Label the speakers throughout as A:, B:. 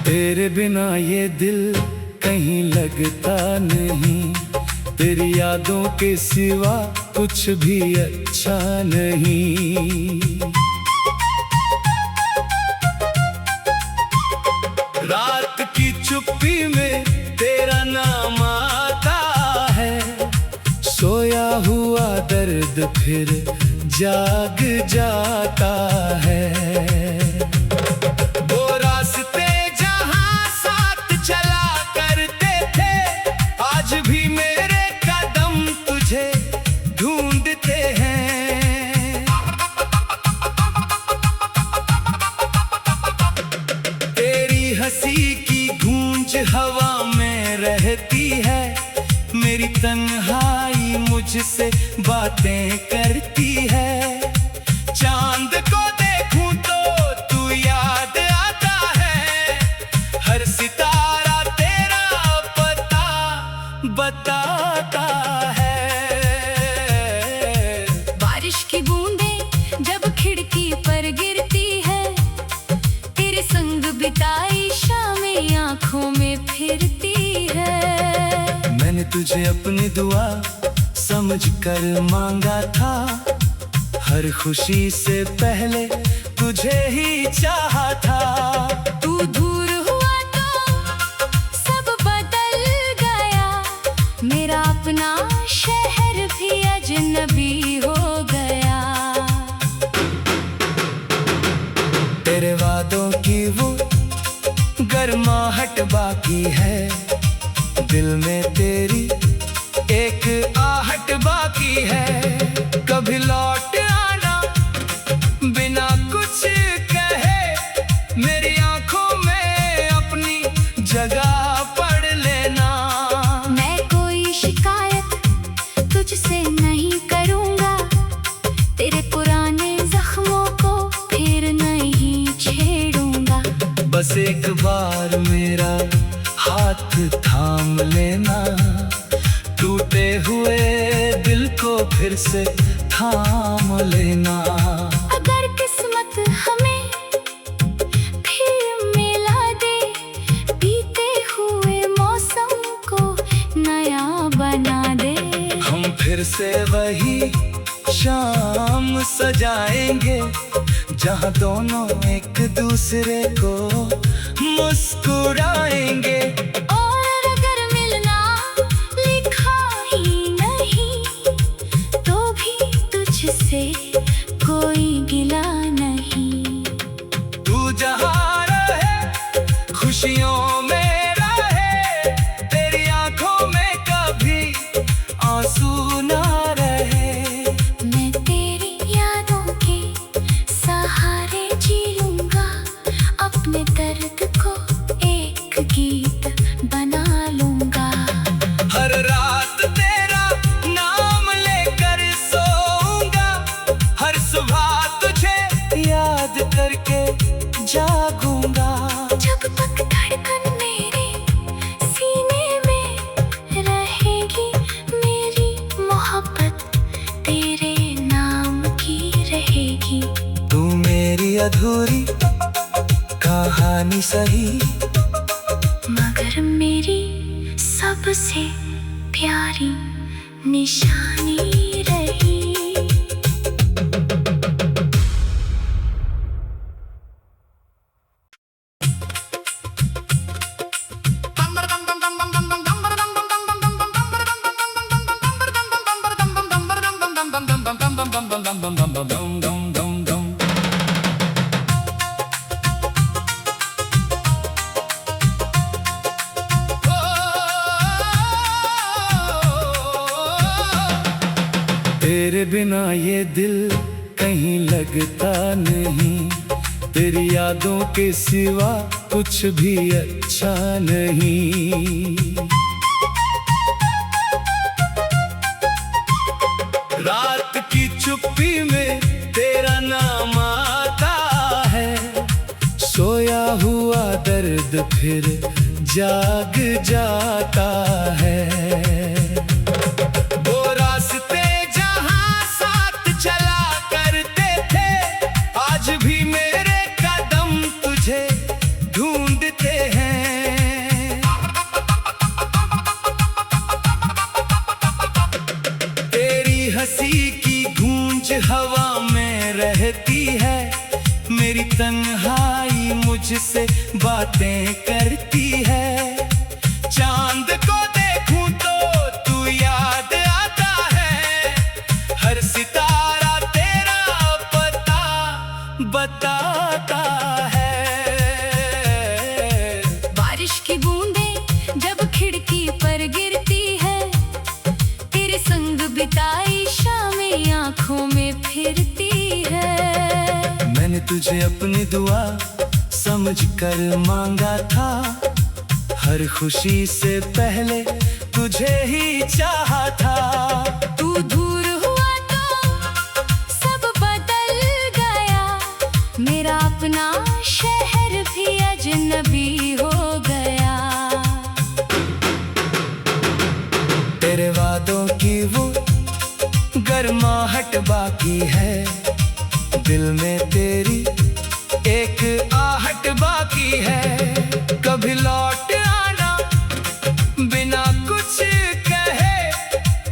A: तेरे बिना ये दिल कहीं लगता नहीं, तेरी यादों के सिवा कुछ भी अच्छा नहीं। रात की चुप्पी में तेरा नाम आता है, सोया हुआ दर्द फिर जाग जाता है। हंसी की गूंज हवा में रहती है, मेरी तन्हाई मुझसे बातें करती है। चांद को देखूं तो तू याद आता है, हर सितारा तेरा पता बताता है।
B: बारिश की बूंदें जब खिड़की पर गिरती है, तेरे संग बिताई शामें आँखों में फिरती है।
A: मैंने तुझे अपनी दुआ समझ कर मांगा था, हर खुशी से पहले तुझे ही चाहा था।
B: तू दूर हुआ तो सब बदल गया, मेरा अपना शहर भी अजनबी हो गया।
A: तेरे वादों की वो गर्माहट बाकी है, दिल में तेरी एक आहट बाकी है। कभी लौट आना बिना कुछ कहे, मेरी आंखों में अपनी जगह पढ़ लेना।
B: मैं कोई शिकायत तुझसे नहीं करूँगा, तेरे पुराने जख्मों को फिर नहीं छेड़ूंगा।
A: बस एक बार मेरा हाथ थाम लेना, टूटे हुए दिल को फिर से थाम लेना।
B: अगर किस्मत हमें फिर मिला दे, बीते हुए मौसम को नया बना दे,
A: हम फिर से वही शाम सजाएंगे, जहाँ दोनों एक दूसरे को मुस्कुराएंगे।
B: और अगर मिलना लिखा ही नहीं, तो भी तुझसे कोई गिला नहीं।
A: तू जहाँ रहे खुशियों में रहे, तेरी आंखों में कभी आंसू ना रहे।
B: मैं तेरी यादों के सहारे जी लूंगा, अपने दर्द को एक गीत बना लूंगा।
A: हर रात तेरा नाम लेकर सोऊंगा, हर सुबह तुझे याद करके जागूंगा।
B: जब तक धड़कन मेरे सीने में रहेगी, मेरी मोहब्बत तेरे नाम की रहेगी।
A: तू मेरी अधूरी कहानी सही,
B: मगर मेरी सबसे प्यारी निशानी रही।
A: तेरे बिना ये दिल कहीं लगता नहीं, तेरी यादों के सिवा कुछ भी अच्छा नहीं। रात की चुप्पी में तेरा नाम आता है, सोया हुआ दर्द फिर जाग जाता है। वो रास्ते जहां साथ चला करते थे, आज भी मेरे कदम तुझे ढूंढते हैं। तेरी हंसी की गूंज हवा में रहती है, मेरी तन्हाई मुझसे बातें करती है। चांद को देखूं तो तू याद आता है, हर सितारा तेरा पता बताता है।
B: बारिश की बूंदें जब खिड़की पर गिरती है, तेरे संग बिताई शामें आंखों में फिरती है।
A: मैंने तुझे अपनी दुआ समझ कर मांगा था, हर खुशी से पहले तुझे ही चाहा था।
B: तू दूर हुआ तो सब बदल गया, मेरा अपना शहर भी अजनबी हो गया।
A: तेरे वादों की वो गर्माहट बाकी है, दिल में तेरी एक आहट बाकी है। कभी लौट आना बिना कुछ कहे,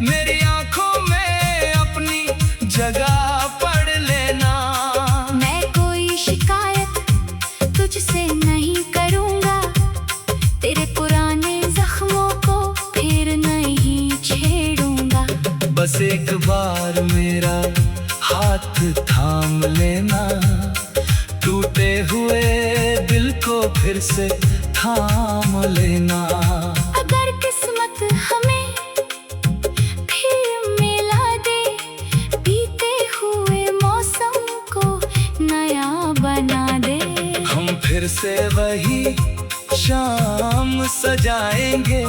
A: मेरी आंखों में अपनी जगह पढ़ लेना।
B: मैं कोई शिकायत तुझसे नहीं करूँगा, तेरे पुराने जख्मों को फिर नहीं छेड़ूंगा।
A: बस एक बार मेरा हाथ थाम लेना, टूटे हुए दिल को फिर से थाम लेना।
B: अगर किस्मत हमें फिर मिला दे, बीते हुए मौसम को नया बना दे।
A: हम फिर से वही शाम सजाएंगे,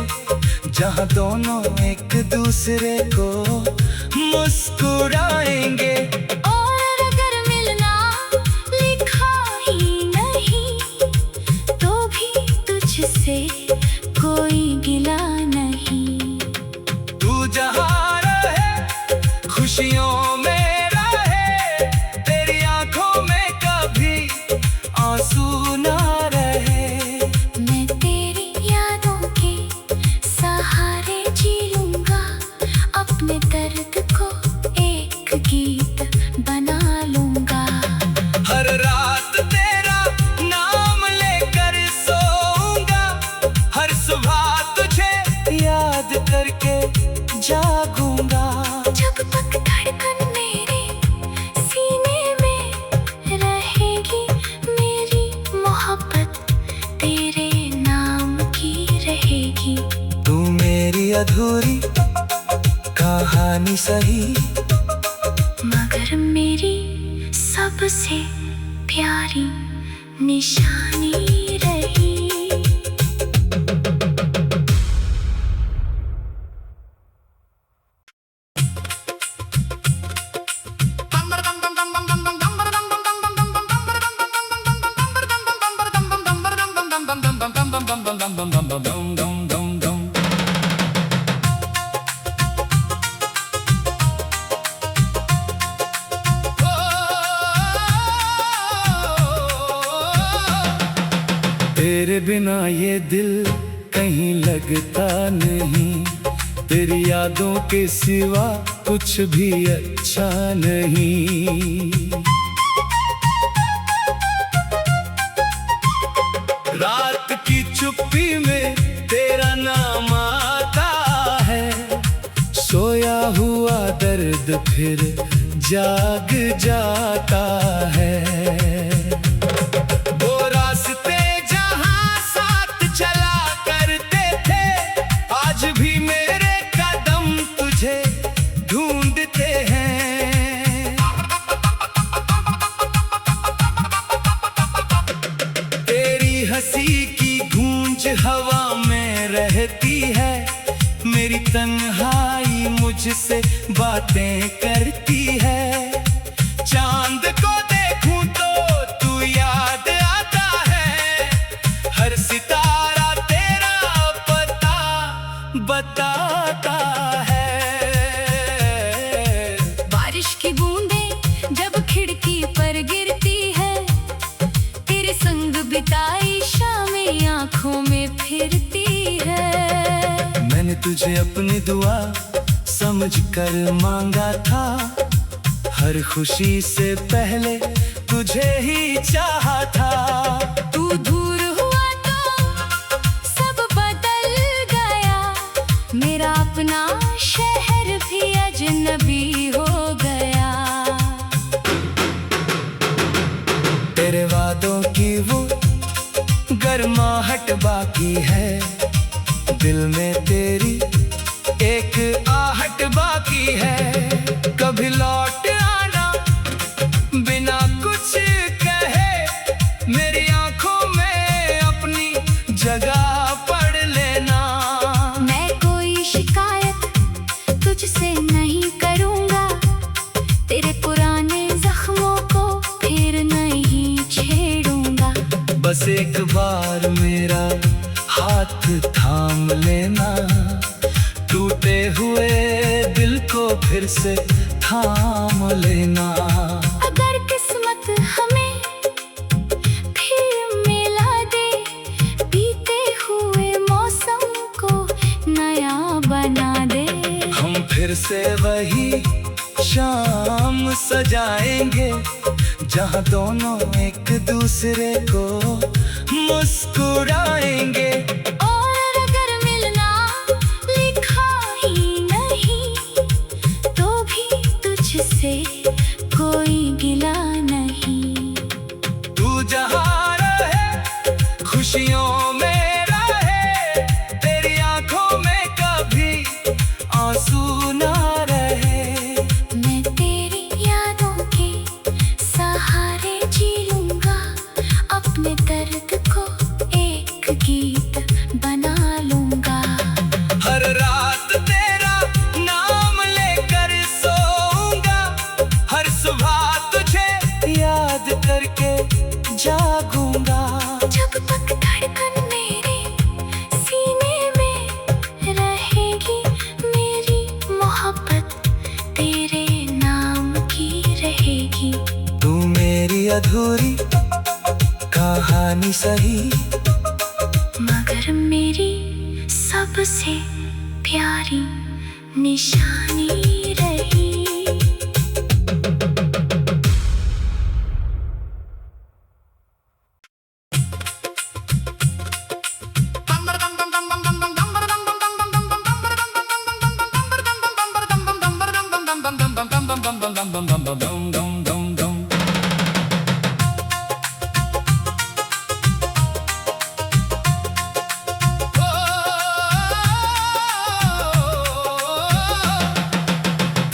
A: जहां दोनों एक दूसरे को मुस्कुराएंगे।
B: और अगर मिलना लिखा ही नहीं, तो भी तुझसे कोई गिला नहीं।
A: तू जहां रहे खुशियों में रहे, तेरी आंखों में कभी आंसू ना रहे।
B: मैं तेरी यादों के सहारे जी लूंगा, अपने दर्द को एक गीत बना लूंगा।
A: हर रात तेरा नाम लेकर सोऊंगा, हर सुबह तुझे याद करके जागूंगा।
B: जब तक धड़कन मेरे सीने में रहेगी, मेरी मोहब्बत तेरे नाम की रहेगी।
A: तू मेरी अधूरी कहानी सही,
B: मगर मेरी सबसे प्यारी निशानी रही।
A: तेरे बिना ये दिल कहीं लगता नहीं, तेरी यादों के सिवा कुछ भी अच्छा नहीं। रात की चुप्पी में तेरा नाम आता है, सोया हुआ दर्द फिर जाग जाता है। वो रास्ते जहां साथ चला करते थे, आज भी मेरे कदम तुझे ढूंढते हैं। तेरी हंसी की गूंज हवा में रहती है, मेरी तन्हाई मुझसे बातें करती है। चांद को देखूं तो तू याद आता है, हर सितारा तेरा दुआ समझ कर मांगा था। हर खुशी से पहले तुझे ही चाहा था।
B: तू दूर हुआ तो सब बदल गया, मेरा अपना शहर भी अजनबी हो गया।
A: तेरे वादों की वो गर्माहट बाकी है, दिल में तेरी एक आहट बाकी है। कभी लौट आना बिना कुछ कहे, मेरी आंखों में अपनी जगह पढ़ लेना।
B: मैं कोई शिकायत तुझसे नहीं करूँगा, तेरे पुराने जख्मों को फिर नहीं छेड़ूंगा।
A: बस एक बार मेरा हाथ थाम लेना, टूटे हुए दिल को फिर से थाम लेना।
B: अगर किस्मत हमें फिर मिला दे, बीते हुए मौसम को नया बना दे।
A: हम फिर से वही शाम सजाएंगे, जहाँ दोनों एक दूसरे को मुस्कुराएंगे।
B: और अगर मिलना लिखा ही नहीं, तो भी तुझसे कोई गिला नहीं।
A: तू जहाँ रहे खुशियों में रहे, तेरी आंखों में कभी आंसू ना रहे।
B: मैं तेरी यादों के सहारे जी लूंगा, अपने दर्द को एक गीत बना लूंगा।
A: हर रात तेरा नाम लेकर सोऊंगा, हर सुबह तुझे याद करके जागूंगा।
B: जब तक धड़कन मेरे सीने में रहेगी, मेरी मोहब्बत तेरे नाम की रहेगी।
A: तू मेरी अधूरी कहानी सही,
B: मगर मेरी सबसे प्यारी निशानी रही।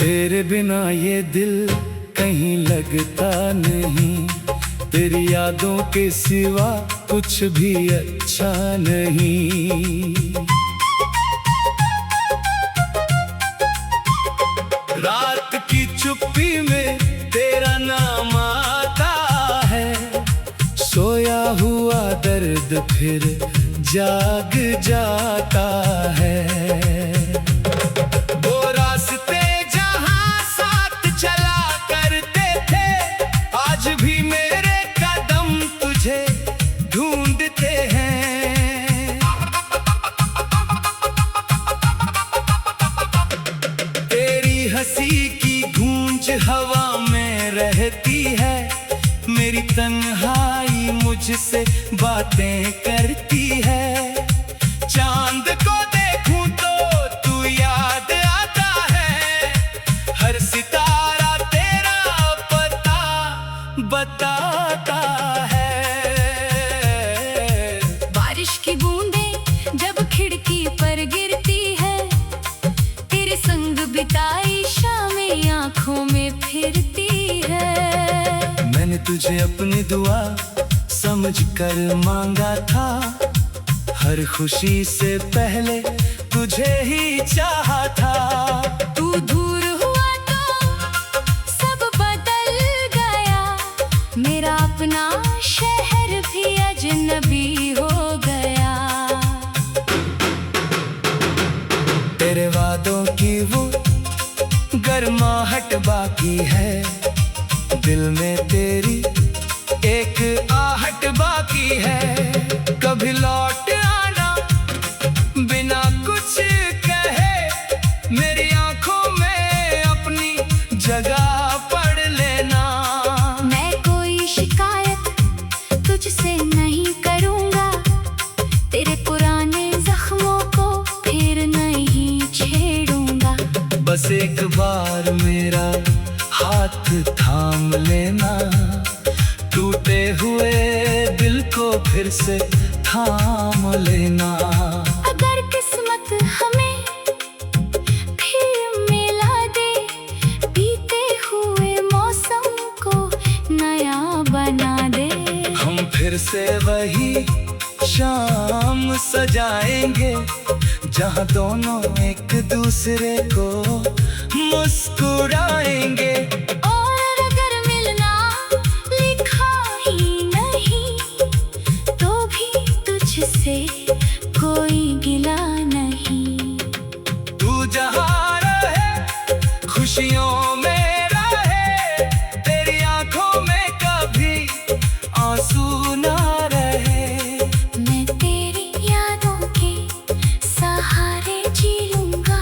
A: तेरे बिना ये दिल कहीं लगता नहीं, तेरी यादों के सिवा कुछ भी अच्छा नहीं। रात की चुप्पी में तेरा नाम आता है, सोया हुआ दर्द फिर जाग जाता है। वो रास्ते जहां साथ चला करते थे, आज भी मेरे कदम तुझे ढूंढते हैं। तेरी हंसी की गूंज हवा में रहती है, मेरी तन्हाई मुझसे बातें करती है। चांद को देखूं तो तू याद आता है, हर सितारा तेरा पता बताता है।
B: बारिश की बूंदें जब खिड़की पर गिरती है, तेरे संग बिताई शामें आंखों में फिरती है।
A: मैंने तुझे अपनी दुआ समझ कर मांगा था, हर खुशी से पहले तुझे ही चाहा था।
B: तू दूर हुआ तो सब बदल गया, मेरा अपना शहर भी अजनबी हो गया।
A: तेरे वादों की वो गर्माहट बाकी है, दिल में तेरी एक आहट बाकी है। कभी लौट आना बिना कुछ कहे, जगह पढ़ लेना।
B: मैं कोई शिकायत तुझसे नहीं करूँगा, तेरे पुराने जख्मों को फिर नहीं छेड़ूंगा।
A: बस एक बार मेरा हाथ थाम लेना, टूटे हुए दिल को फिर से थाम लेना।
B: अगर किस्मत हमें फिर मिला दे, बीते हुए मौसम को नया बना दे,
A: हम फिर से वही शाम सजाएंगे, जहाँ दोनों एक दूसरे को मुस्कुराएंगे।
B: और अगर मिलना लिखा ही नहीं, तो भी तुझसे कोई गिला नहीं।
A: तू जहाँ रहे खुशियों में रहे, तेरी आंखों में कभी आंसू ना रहे।
B: मैं तेरी यादों के सहारे जी लूंगा,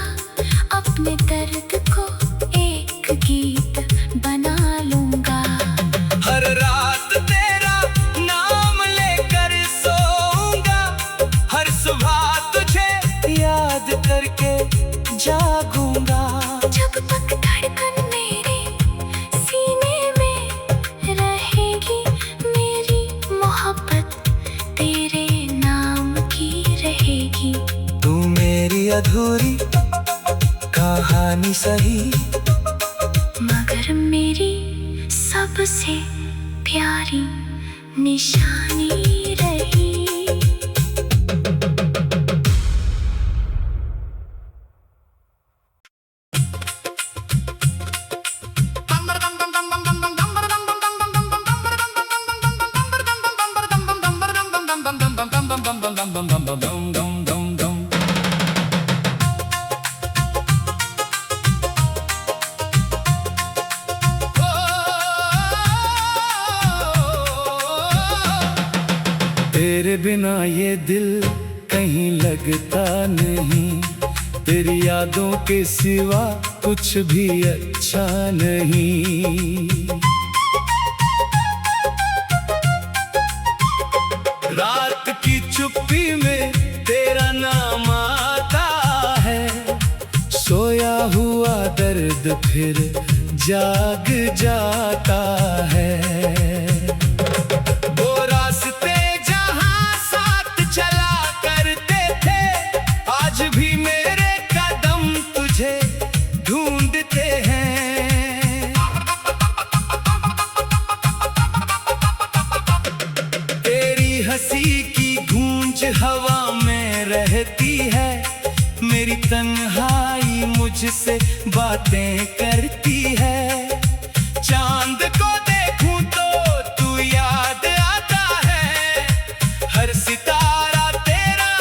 B: अपने दर्द को एक गीत बना लूंगा।
A: हर रात तेरा नाम लेकर सोऊंगा, हर सुबह तुझे याद करके जागूंगा।
B: जब तक धड़कन मेरे सीने में रहेगी, मेरी मोहब्बत तेरे नाम की रहेगी।
A: तू मेरी अधूरी कहानी सही,
B: मगर मेरी सबसे प्यारी निशानी रही।
A: तेरे बिना ये दिल कहीं लगता नहीं, तेरी यादों के सिवा कुछ भी अच्छा नहीं। रात की चुप्पी में तेरा नाम आता है, सोया हुआ दर्द फिर जाग जाता है। वो रास्ते जहाँ साथ चला करते थे, आज भी मेरे कदम तुझे ढूंढते हैं। तेरी हंसी की गूंज हवा में रहती है, मेरी तन्हाई मुझसे बातें करती है। चांद को देखूं तो तू याद आता है, हर सितारा तेरा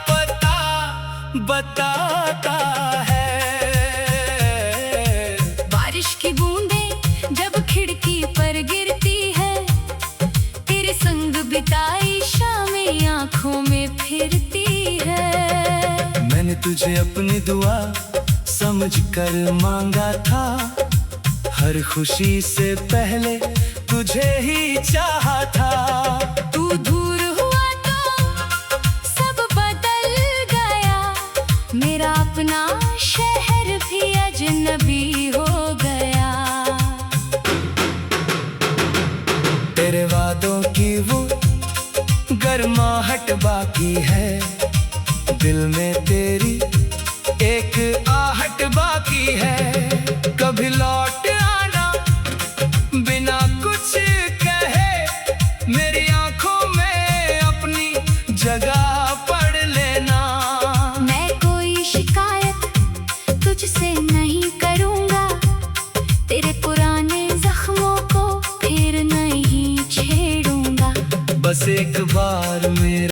A: पता बताता है।
B: बारिश की बूंदें जब खिड़की पर गिरती है, तेरे संग बिताई शामें आंखों में फिरती है।
A: मैंने तुझे अपनी दुआ समझ कर मांगा था, हर खुशी से पहले तुझे ही चाहा था।
B: तू दूर हुआ तो सब बदल गया, मेरा अपना शहर भी अजनबी हो गया।
A: तेरे वादों की वो गर्माहट बाकी है, दिल में तेरी एक आहट बाकी है। कभी लौट आना बिना कुछ कहे, मेरी आंखों में अपनी जगह पढ़ लेना।
B: मैं कोई शिकायत तुझसे नहीं करूँगा, तेरे पुराने जख्मों को फिर नहीं छेड़ूंगा।
A: बस एक बार मेरा